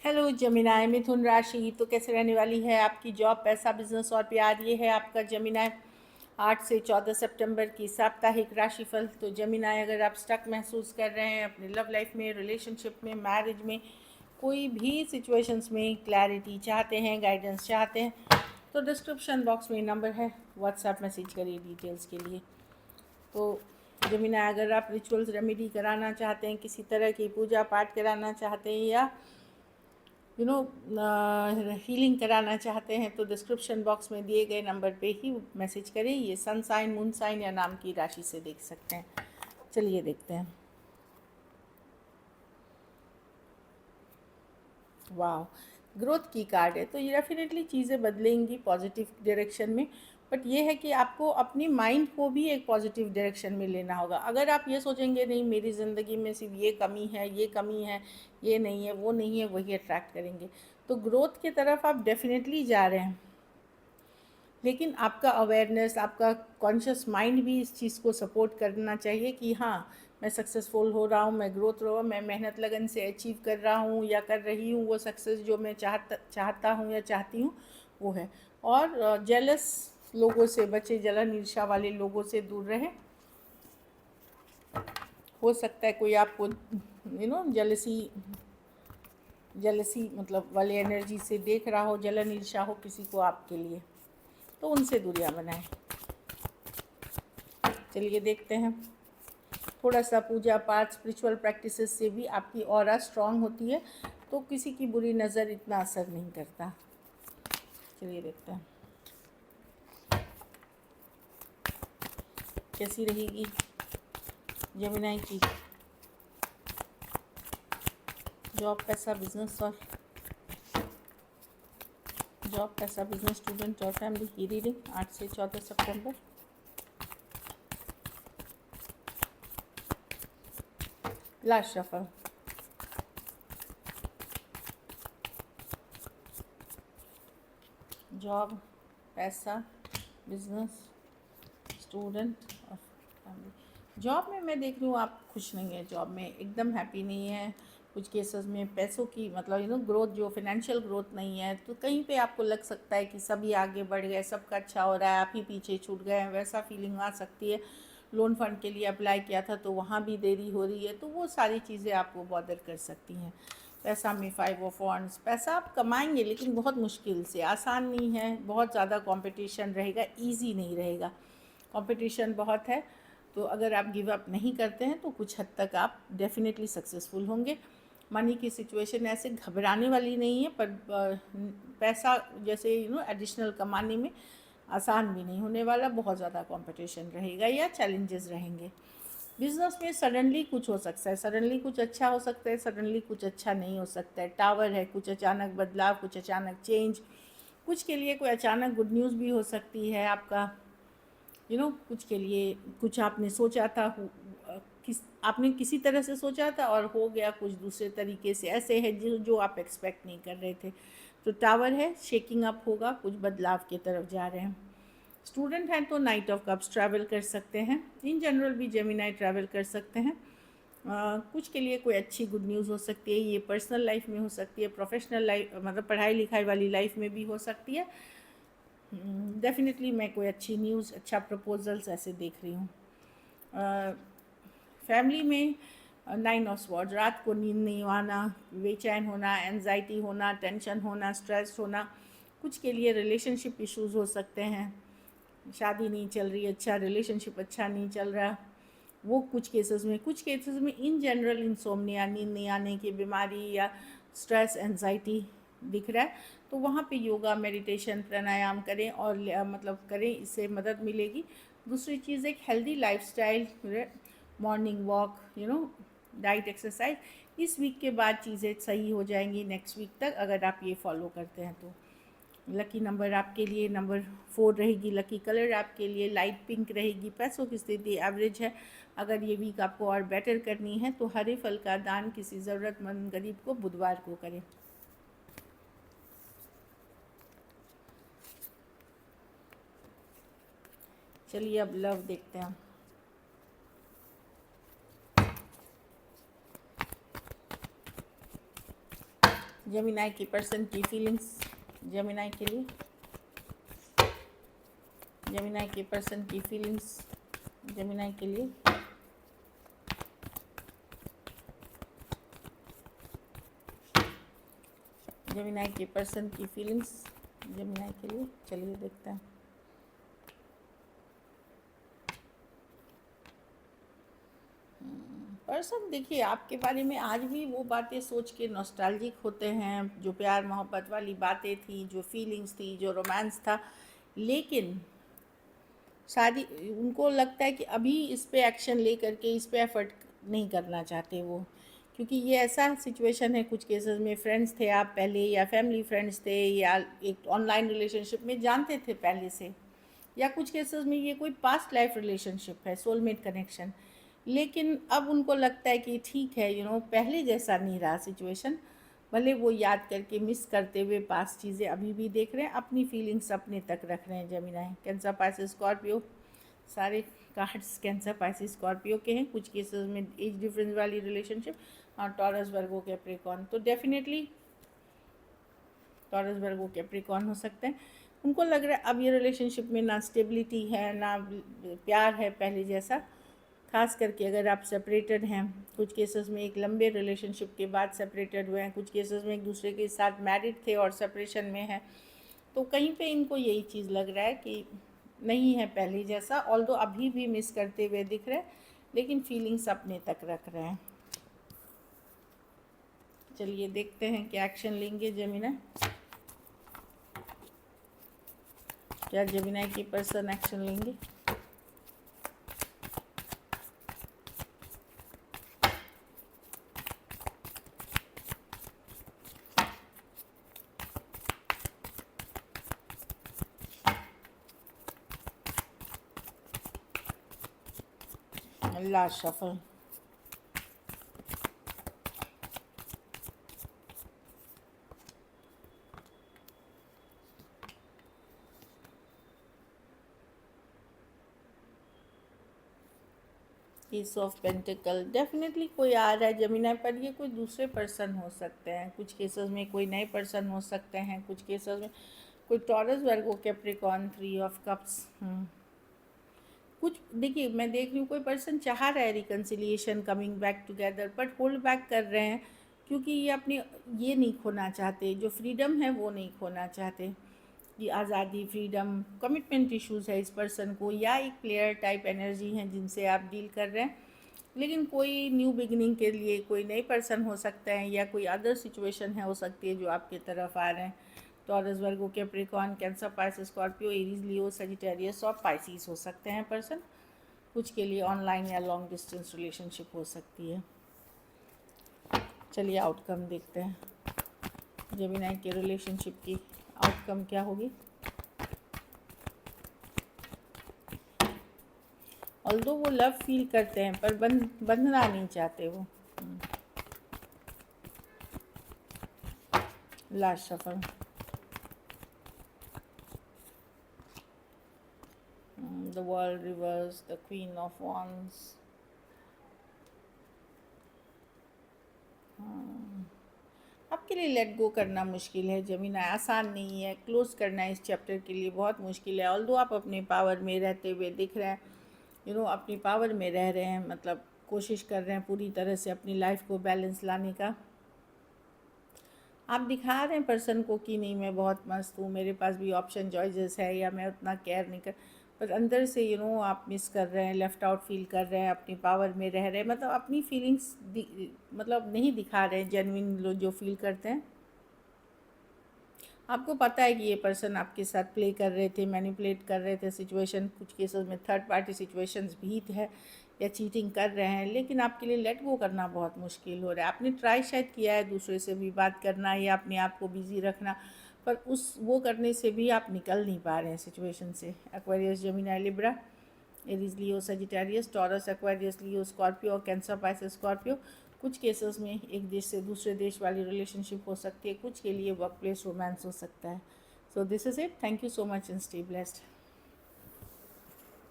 Hello जमिनाय मिथुन राशि। तो कैसे रहने वाली है आपकी जॉब, पैसा, बिजनेस और प्यार। ये है आपका जमिनाय 8 से 14 सितंबर की साप्ताहिक राशिफल। तो जमिनाय, अगर आप स्टक महसूस कर रहे हैं अपने लव लाइफ में, रिलेशनशिप में, मैरिज में, कोई भी सिचुएशंस में क्लैरिटी चाहते हैं, गाइडेंस चाहते हैं, तो डिस्क्रिप्शन बॉक्स में नंबर है, व्हाट्सएप मैसेज करिए डिटेल्स के लिए। तो जमिनाय, अगर आप रिचुअल्स रेमेडी कराना चाहते हैं, किसी तरह की पूजा पाठ कराना चाहते हैं या हीलिंग कराना चाहते हैं, तो डिस्क्रिप्शन बॉक्स में दिए गए नंबर पे ही मैसेज करें। ये सन साइन, मून साइन या नाम की राशि से देख सकते हैं। चलिए देखते हैं। वाह, ग्रोथ की कार्ड है। तो ये डेफिनेटली चीज़ें बदलेंगी पॉजिटिव डायरेक्शन में, बट ये है कि आपको अपनी माइंड को भी एक पॉजिटिव डायरेक्शन में लेना होगा। अगर आप ये सोचेंगे नहीं मेरी ज़िंदगी में सिर्फ ये कमी है, ये कमी है, ये नहीं है, वो नहीं है, वही अट्रैक्ट करेंगे। तो ग्रोथ की तरफ आप डेफिनेटली जा रहे हैं, लेकिन आपका अवेयरनेस, आपका कॉन्शियस माइंड भी इस चीज़ को सपोर्ट करना चाहिए कि हाँ, मैं सक्सेसफुल हो रहा हूँ, मैं ग्रोथ हो रहा हूँ, मैं मेहनत लगन से अचीव कर रहा हूँ या कर रही हूँ वो सक्सेस जो मैं चाहता हूँ या चाहती हूँ, वो है। और जेलस लोगों से बचे, जलन ईर्ष्या वाले लोगों से दूर रहें। हो सकता है कोई आपको जेलसी मतलब वाले एनर्जी से देख रहा हो, जलन ईर्ष्या हो किसी को आपके लिए, तो उनसे दूरियां बनाएं। चलिए देखते हैं। थोड़ा सा पूजा पाठ, स्पिरिचुअल प्रैक्टिसेस से भी आपकी ऑरा स्ट्रांग होती है, तो किसी की बुरी नज़र इतना असर नहीं करता। चलिए देखते हैं कैसी रहेगी जमिनाई की जॉब, पैसा, बिजनेस और स्टूडेंट और फैमिली की रीडिंग 8 से 14 सितंबर। Last shuffle. जॉब, पैसा, बिजनेस, स्टूडेंट और फैमिली। जॉब में मैं देख रही हूँ आप खुश नहीं है, जॉब में एकदम हैप्पी नहीं है। कुछ केसेस में पैसों की मतलब ग्रोथ, जो फिनेंशियल ग्रोथ नहीं है, तो कहीं पे आपको लग सकता है कि सभी आगे बढ़ गए, सबका अच्छा हो रहा है, आप ही पीछे छूट गए हैं, वैसा फीलिंग आ सकती है। लोन फंड के लिए अप्लाई किया था तो वहाँ भी देरी हो रही है, तो वो सारी चीज़ें आपको बॉदर कर सकती हैं। पैसा में 5 ऑफ वॉन्ड्स, पैसा आप कमाएंगे लेकिन बहुत मुश्किल से, आसान नहीं है, बहुत ज़्यादा कंपटीशन रहेगा, इजी नहीं रहेगा, कंपटीशन बहुत है। तो अगर आप गिव अप नहीं करते हैं तो कुछ हद तक आप डेफिनेटली सक्सेसफुल होंगे। मनी की सिचुएशन ऐसे घबराने वाली नहीं है, पर पैसा जैसे एडिशनल कमाने में आसान भी नहीं होने वाला, बहुत ज़्यादा कंपटीशन रहेगा या चैलेंजेस रहेंगे। बिजनेस में सडनली कुछ हो सकता है, सडनली कुछ अच्छा हो सकता है, सडनली कुछ अच्छा नहीं हो सकता है। टावर है, कुछ अचानक बदलाव, कुछ अचानक चेंज, कुछ के लिए कोई अचानक गुड न्यूज़ भी हो सकती है आपका। कुछ के लिए कुछ आपने सोचा था, आपने किसी तरह से सोचा था और हो गया कुछ दूसरे तरीके से, ऐसे है जो आप एक्सपेक्ट नहीं कर रहे थे। तो टावर है, शेकिंग अप होगा, कुछ बदलाव की तरफ जा रहे हैं। स्टूडेंट हैं तो नाइट ऑफ कप्स ट्रैवल कर सकते हैं, इन जनरल भी जेमिनाई ट्रैवल कर सकते हैं। कुछ के लिए कोई अच्छी गुड न्यूज़ हो सकती है, ये पर्सनल लाइफ में हो सकती है, प्रोफेशनल लाइफ मतलब पढ़ाई लिखाई वाली लाइफ में भी हो सकती है। डेफिनेटली मैं कोई अच्छी न्यूज़, अच्छा प्रपोजल्स ऐसे देख रही हूँ। फैमिली में 9 ऑफ स्वॉर्ड्स, रात को नींद नहीं आना, बेचैन होना, एंजाइटी होना, टेंशन होना, स्ट्रेस होना। कुछ के लिए रिलेशनशिप इश्यूज़ हो सकते हैं, शादी नहीं चल रही, अच्छा रिलेशनशिप अच्छा नहीं चल रहा, वो कुछ केसेस में इन जनरल इंसोम्निया, नींद नहीं आने की बीमारी या स्ट्रेस, एंजाइटी दिख रहा है। तो वहाँ पे योगा, मेडिटेशन, प्राणायाम करें और मतलब करें, इससे मदद मिलेगी। दूसरी चीज़ एक healthy lifestyle, morning walk, diet, exercise. इस वीक के बाद चीज़ें सही हो जाएंगी नेक्स्ट वीक तक, अगर आप ये फॉलो करते हैं तो। लकी नंबर आपके लिए नंबर 4 रहेगी। लकी कलर आपके लिए लाइट पिंक रहेगी। पैसों की स्थिति एवरेज है। अगर ये वीक आपको और बेटर करनी है तो हरे फल का दान किसी ज़रूरतमंद गरीब को बुधवार को करें। चलिए अब लव देखते हैं। जेमिनाई की पर्सन की फीलिंग्स जेमिनाई के लिए, जेमिनाई के पर्सन की फीलिंग्स जेमिनाई के लिए, जेमिनाई के पर्सन की फीलिंग्स जेमिनाई के लिए। चलिए देखते हैं। पर्सन देखिए आपके बारे में आज भी वो बातें सोच के नॉस्टैल्जिक होते हैं, जो प्यार मोहब्बत वाली बातें थी, जो फीलिंग्स थी, जो रोमांस था, लेकिन शादी उनको लगता है कि अभी इस पे एक्शन ले करके इस पे एफर्ट नहीं करना चाहते वो, क्योंकि ये ऐसा सिचुएशन है, कुछ केसेस में फ्रेंड्स थे आप पहले, या फैमिली फ्रेंड्स थे, या एक ऑनलाइन रिलेशनशिप में जानते थे पहले से, या कुछ केसेस में ये कोई पास्ट लाइफ रिलेशनशिप है, सोलमेट कनेक्शन। लेकिन अब उनको लगता है कि ठीक है, पहले जैसा नहीं रहा सिचुएशन, भले वो याद करके मिस करते हुए पास्ट चीज़ें अभी भी देख रहे हैं, अपनी फीलिंग्स अपने तक रख रहे हैं। जेमिनी, कैंसर, पाइसेस, स्कॉर्पियो, सारे कार्ड्स कैंसर, पाइसेस, स्कॉर्पियो के हैं। कुछ केसेस में एज डिफरेंस वाली रिलेशनशिप, और टॉरस, वर्गो, कैप्रिकॉर्न, तो डेफिनेटली टॉरस, वर्गो, कैप्रिकॉर्न हो सकते हैं। उनको लग रहा है अब ये रिलेशनशिप में ना स्टेबिलिटी है, ना प्यार है पहले जैसा, खास करके अगर आप सेपरेटेड हैं। कुछ केसेस में एक लंबे रिलेशनशिप के बाद सेपरेटेड हुए हैं, कुछ केसेस में एक दूसरे के साथ मैरिड थे और सेपरेशन में हैं, तो कहीं पे इनको यही चीज़ लग रहा है कि नहीं है पहले जैसा, ऑल्दो अभी भी मिस करते हुए दिख रहे हैं, लेकिन फीलिंग्स अपने तक रख रहे हैं। चलिए देखते हैं क्या एक्शन लेंगे जेमिनी, क्या जेमिनी की पर्सन एक्शन लेंगे। Last shuffle, piece of pentacle, definitely कोई आ रहा है जेमिनी पर, ये कोई दूसरे पर्सन हो सकते हैं, कुछ केसेस में कोई नए पर्सन हो सकते हैं, कुछ केसेस में कोई taurus, Virgo, Capricorn, 3 of cups. कुछ देखिए मैं देख रही हूँ कोई पर्सन चाह रहा है reconciliation, coming back together, but hold back कर रहे हैं, क्योंकि ये अपनी ये नहीं खोना चाहते, जो फ्रीडम है वो नहीं खोना चाहते, कि आज़ादी, फ्रीडम, कमिटमेंट इश्यूज़ है इस पर्सन को, या एक प्लेयर टाइप एनर्जी है जिनसे आप डील कर रहे हैं। लेकिन कोई न्यू बिगिनिंग के लिए कोई नए पर्सन हो सकते हैं, या कोई अदर सिचुएशन है हो सकती है जो आपकी तरफ आ रहे हैं। Taurus, Virgo, Capricorn, Cancer, Pisces, Scorpio, Aries, Leo, Sagittarius और पाइसिस हो सकते हैं पर्सन। कुछ के लिए ऑनलाइन या लॉन्ग डिस्टेंस रिलेशनशिप हो सकती है। चलिए आउटकम देखते हैं, जेमिनी के रिलेशनशिप की आउटकम क्या होगी। ऑल्दो वो लव फील करते हैं पर बंधना नहीं चाहते वो। Last suffer, the world reverse, the queen of wands. आपके लिए लेट गो करना मुश्किल है जेमिनी, आसान नहीं है, क्लोज करना इस चैप्टर के लिए बहुत मुश्किल है। ऑल्दो आप अपने पावर में रहते हुए दिख रहे हैं, अपनी पावर में रह रहे हैं, मतलब कोशिश कर रहे हैं पूरी तरह से अपनी लाइफ को बैलेंस लाने का। आप दिखा रहे हैं पर्सन को कि नहीं मैं बहुत मस्त हूँ, मेरे पास भी ऑप्शन चॉइसेस है, या मैं उतना केयर नहीं कर, पर अंदर से आप मिस कर रहे हैं, लेफ़्ट आउट फील कर रहे हैं, अपनी पावर में रह रहे हैं, मतलब अपनी फीलिंग्स मतलब नहीं दिखा रहे हैं जेन्युइन लोग जो फील करते हैं। आपको पता है कि ये पर्सन आपके साथ प्ले कर रहे थे, मैनिपुलेट कर रहे थे सिचुएशन, कुछ केसेस में थर्ड पार्टी सिचुएशंस भी है, या चीटिंग कर रहे हैं, लेकिन आपके लिए लेट गो करना बहुत मुश्किल हो रहा है। आपने ट्राई शायद किया है दूसरे से भी बात करना, या अपने आप को बिज़ी रखना, पर वो करने से भी आप निकल नहीं पा रहे हैं सिचुएशन से। Aquarius, Gemini, Libra, Aries, Leo, Sagittarius, taurus, Aquarius, लियो, स्कॉर्पियो, कैंसर, पाइसेस, स्कॉर्पियो। कुछ केसेस में एक देश से दूसरे देश वाली रिलेशनशिप हो सकती है, कुछ के लिए वर्क प्लेस रोमांस हो सकता है। So this is it, thank you so much and stay blessed.